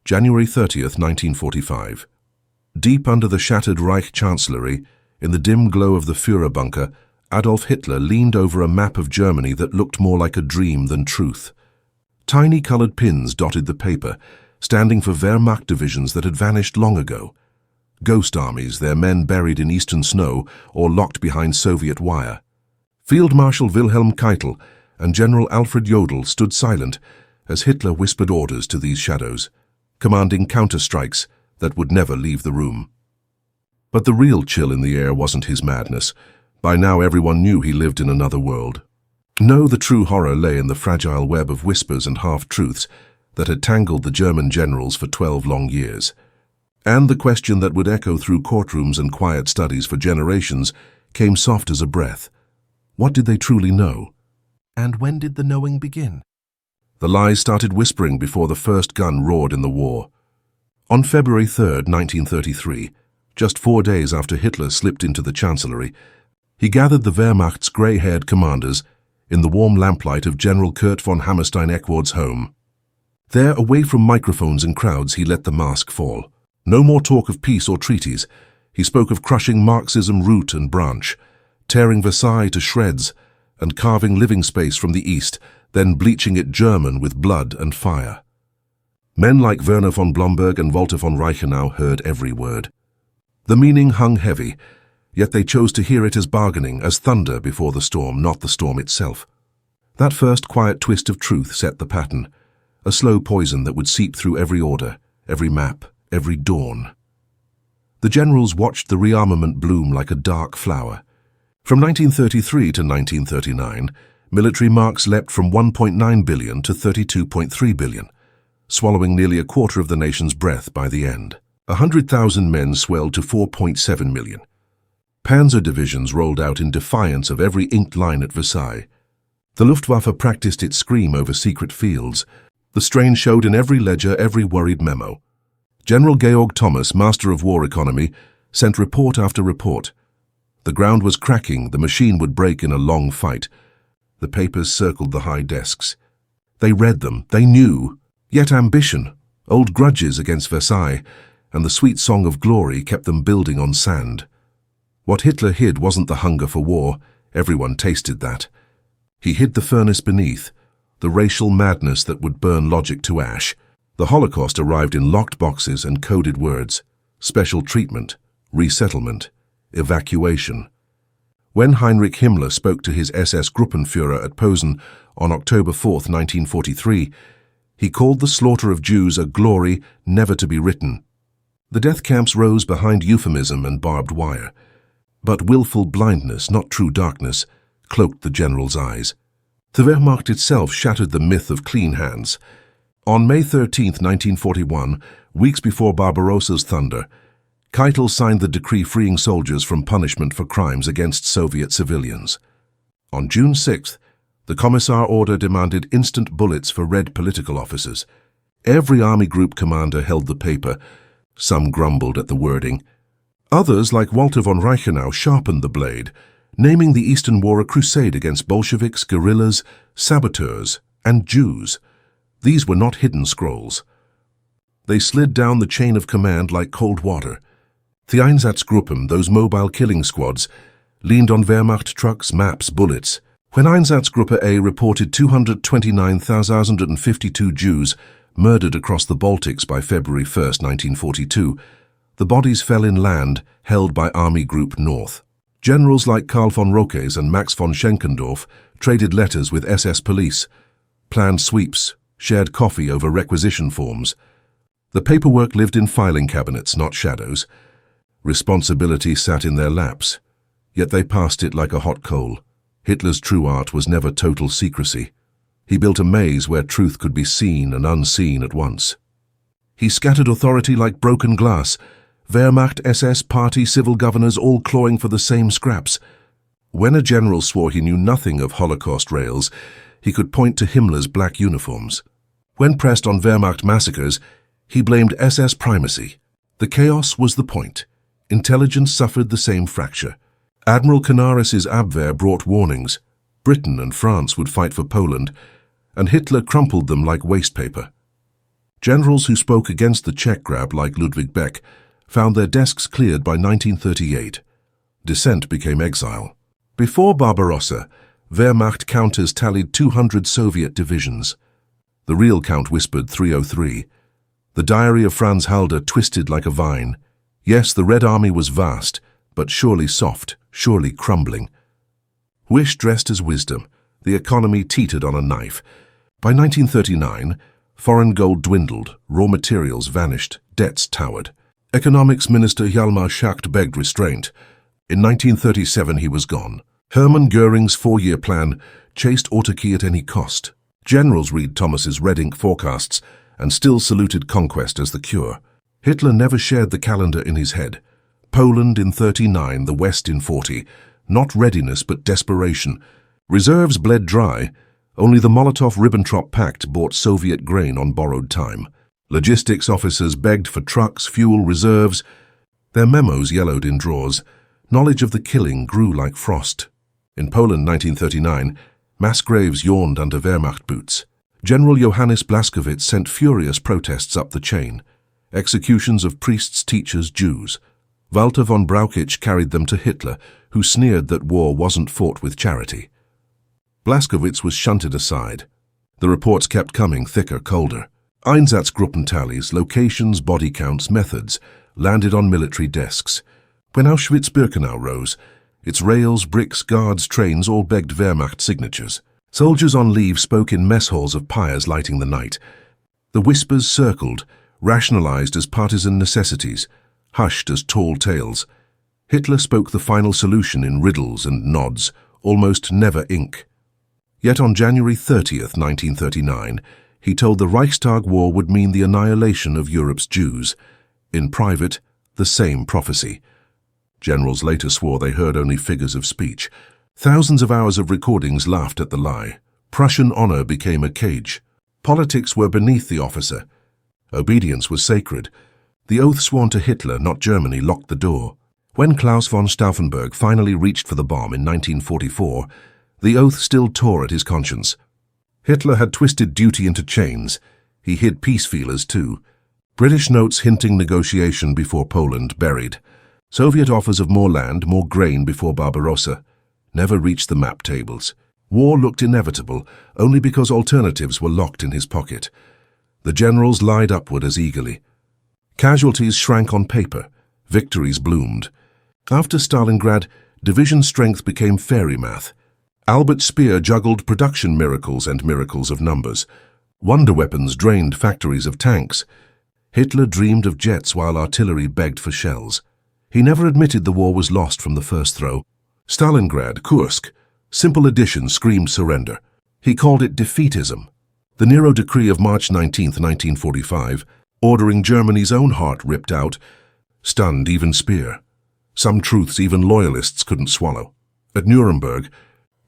January 30th, 1945. Deep under the shattered Reich Chancellery, in the dim glow of the Führerbunker, Adolf Hitler leaned over a map of Germany that looked more like a dream than truth. Tiny colored pins dotted the paper, standing for Wehrmacht divisions that had vanished long ago. Ghost armies, their men buried in eastern snow or locked behind Soviet wire. Field Marshal Wilhelm Keitel and General Alfred Jodl stood silent as Hitler whispered orders to these shadows, commanding counterstrikes that would never leave the room. But the real chill in the air wasn't his madness. By now everyone knew he lived in another world. No, the true horror lay in the fragile web of whispers and half-truths that had tangled the German generals for 12 long years. And the question that would echo through courtrooms and quiet studies for generations came soft as a breath. What did they truly know? And when did the knowing begin? The lies started whispering before the first gun roared in the war. On February 3rd, 1933, just 4 days after Hitler slipped into the Chancellery, he gathered the Wehrmacht's grey-haired commanders in the warm lamplight of General Kurt von Hammerstein-Eckward's home. There, away from microphones and crowds, he let the mask fall. No more talk of peace or treaties. He spoke of crushing Marxism root and branch, tearing Versailles to shreds, and carving living space from the East, then bleaching it German with blood and fire. Men like Werner von Blomberg and Walter von Reichenau heard every word. The meaning hung heavy, yet they chose to hear it as bargaining, as thunder before the storm, not the storm itself. That first quiet twist of truth set the pattern, a slow poison that would seep through every order, every map, every dawn. The generals watched the rearmament bloom like a dark flower. From 1933 to 1939, military marks leapt from 1.9 billion to 32.3 billion, swallowing nearly a quarter of the nation's breath by the end. 100,000 men swelled to 4.7 million. Panzer divisions rolled out in defiance of every inked line at Versailles. The Luftwaffe practiced its scream over secret fields. The strain showed in every ledger, every worried memo. General Georg Thomas, master of war economy, sent report after report. The ground was cracking, the machine would break in a long fight. The papers circled the high desks. They read them, they knew. Yet ambition, old grudges against Versailles, and the sweet song of glory kept them building on sand. What Hitler hid wasn't the hunger for war. Everyone tasted that. He hid the furnace beneath, the racial madness that would burn logic to ash. The Holocaust arrived in locked boxes and coded words: special treatment, resettlement, evacuation. When Heinrich Himmler spoke to his SS Gruppenführer at Posen on October 4, 1943, he called the slaughter of Jews a glory never to be written. The death camps rose behind euphemism and barbed wire. But willful blindness, not true darkness, cloaked the general's eyes. The Wehrmacht itself shattered the myth of clean hands. On May 13, 1941, weeks before Barbarossa's thunder, Keitel signed the decree freeing soldiers from punishment for crimes against Soviet civilians. On June 6th, the Commissar order demanded instant bullets for red political officers. Every army group commander held the paper. Some grumbled at the wording. Others, like Walter von Reichenau, sharpened the blade, naming the Eastern War a crusade against Bolsheviks, guerrillas, saboteurs, and Jews. These were not hidden scrolls. They slid down the chain of command like cold water. The Einsatzgruppen, those mobile killing squads, leaned on Wehrmacht trucks, maps, bullets. When Einsatzgruppe A reported 229,052 Jews murdered across the Baltics by February 1, 1942, the bodies fell inland, held by Army Group North. Generals like Karl von Roques and Max von Schenkendorf traded letters with SS police, planned sweeps, shared coffee over requisition forms. The paperwork lived in filing cabinets, not shadows. Responsibility sat in their laps, yet they passed it like a hot coal. Hitler's true art was never total secrecy. He built a maze where truth could be seen and unseen at once. He scattered authority like broken glass, Wehrmacht, SS, party, civil governors all clawing for the same scraps. When a general swore he knew nothing of Holocaust rails, he could point to Himmler's black uniforms. When pressed on Wehrmacht massacres, he blamed SS primacy. The chaos was the point. Intelligence suffered the same fracture. Admiral Canaris's Abwehr brought warnings. Britain and France would fight for Poland, and Hitler crumpled them like waste paper. Generals who spoke against the Czech grab, like Ludwig Beck, found their desks cleared by 1938. Dissent became exile. Before Barbarossa, Wehrmacht counters tallied 200 Soviet divisions. The real count whispered 303. The diary of Franz Halder twisted like a vine. Yes, the Red Army was vast, but surely soft, surely crumbling. Wish dressed as wisdom. The economy teetered on a knife. By 1939, foreign gold dwindled, raw materials vanished, debts towered. Economics Minister Hjalmar Schacht begged restraint. In 1937 he was gone. Hermann Göring's 4-year plan chased autarky at any cost. Generals read Thomas's red ink forecasts and still saluted conquest as the cure. Hitler never shared the calendar in his head. Poland in 39, the West in 40. Not readiness but desperation. Reserves bled dry. Only the Molotov-Ribbentrop Pact bought Soviet grain on borrowed time. Logistics officers begged for trucks, fuel, reserves. Their memos yellowed in drawers. Knowledge of the killing grew like frost. In Poland, 1939, mass graves yawned under Wehrmacht boots. General Johannes Blaskowitz sent furious protests up the chain. Executions of priests, teachers, Jews. Walter von Brauchitsch carried them to Hitler, who sneered that war wasn't fought with charity. Blaskowitz was shunted aside. The reports kept coming, thicker, colder. Einsatzgruppen tallies, locations, body counts, methods, landed on military desks. When Auschwitz-Birkenau rose, its rails, bricks, guards, trains all begged Wehrmacht signatures. Soldiers on leave spoke in mess halls of pyres lighting the night. The whispers circled, rationalized as partisan necessities, hushed as tall tales. Hitler spoke the final solution in riddles and nods, almost never ink. Yet on January 30th, 1939, he told the Reichstag war would mean the annihilation of Europe's Jews. In private, the same prophecy. Generals later swore they heard only figures of speech. Thousands of hours of recordings laughed at the lie. Prussian honor became a cage. Politics were beneath the officer. Obedience was sacred. The oath sworn to Hitler, not Germany, locked the door. When Klaus von Stauffenberg finally reached for the bomb in 1944, the oath still tore at his conscience. Hitler had twisted duty into chains. He hid peace feelers too. British notes hinting negotiation before Poland buried. Soviet offers of more land, more grain before Barbarossa. Never reached the map tables. War looked inevitable, only because alternatives were locked in his pocket. The generals lied upward as eagerly. Casualties shrank on paper. Victories bloomed. After Stalingrad, division strength became fairy math. Albert Speer juggled production miracles and miracles of numbers. Wonder weapons drained factories of tanks. Hitler dreamed of jets while artillery begged for shells. He never admitted the war was lost from the first throw. Stalingrad, Kursk, simple addition screamed surrender. He called it defeatism. The Nero decree of March 19, 1945, ordering Germany's own heart ripped out, stunned even Speer. Some truths even loyalists couldn't swallow. At Nuremberg,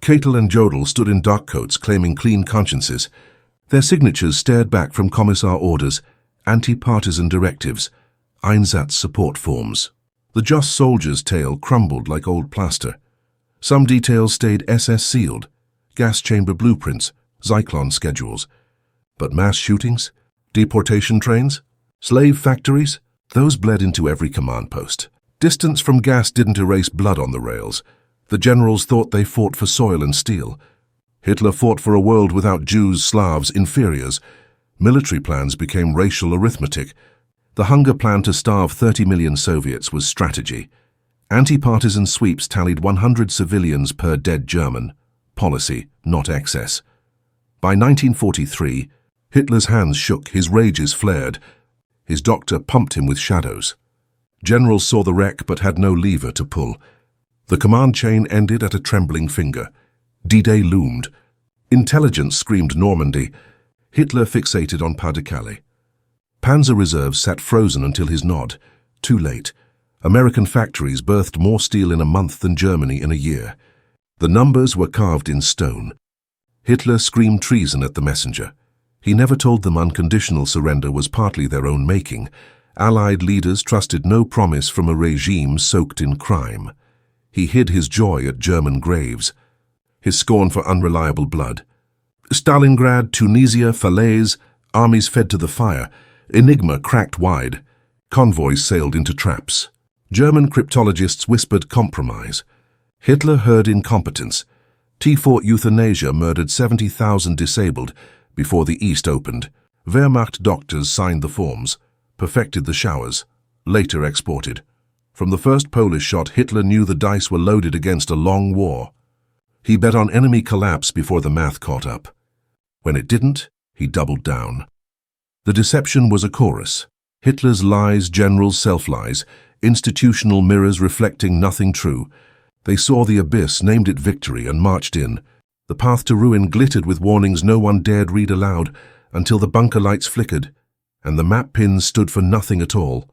Keitel and Jodl stood in dark coats claiming clean consciences. Their signatures stared back from commissar orders, anti-partisan directives, Einsatz support forms. The just soldier's tale crumbled like old plaster. Some details stayed SS sealed, gas chamber blueprints, Zyklon schedules. But mass shootings, deportation trains, slave factories, those bled into every command post. Distance from gas didn't erase blood on the rails. The generals thought they fought for soil and steel. Hitler fought for a world without Jews, Slavs, inferiors. Military plans became racial arithmetic. The hunger plan to starve 30 million Soviets was strategy. Anti-partisan sweeps tallied 100 civilians per dead German. Policy, not excess. By 1943, Hitler's hands shook, his rages flared. His doctor pumped him with shadows. Generals saw the wreck but had no lever to pull. The command chain ended at a trembling finger. D-Day loomed. Intelligence screamed Normandy. Hitler fixated on Pas-de-Calais. Panzer reserves sat frozen until his nod. Too late. American factories birthed more steel in a month than Germany in a year. The numbers were carved in stone. Hitler screamed treason at the messenger. He never told them unconditional surrender was partly their own making. Allied leaders trusted no promise from a regime soaked in crime. He hid his joy at German graves, his scorn for unreliable blood. Stalingrad, Tunisia, Falaise, Armies fed to the fire. Enigma cracked wide. Convoys sailed into traps. German cryptologists whispered compromise. Hitler heard incompetence. T-Fort euthanasia murdered 70,000 disabled before the East opened. Wehrmacht doctors signed the forms, perfected the showers, later exported. From the first Polish shot, Hitler knew the dice were loaded against a long war. He bet on enemy collapse before the math caught up. When it didn't, he doubled down. The deception was a chorus. Hitler's lies, generals' self-lies, institutional mirrors reflecting nothing true. They saw the abyss, named it victory, and marched in. The path to ruin glittered with warnings no one dared read aloud, until the bunker lights flickered, and the map pins stood for nothing at all.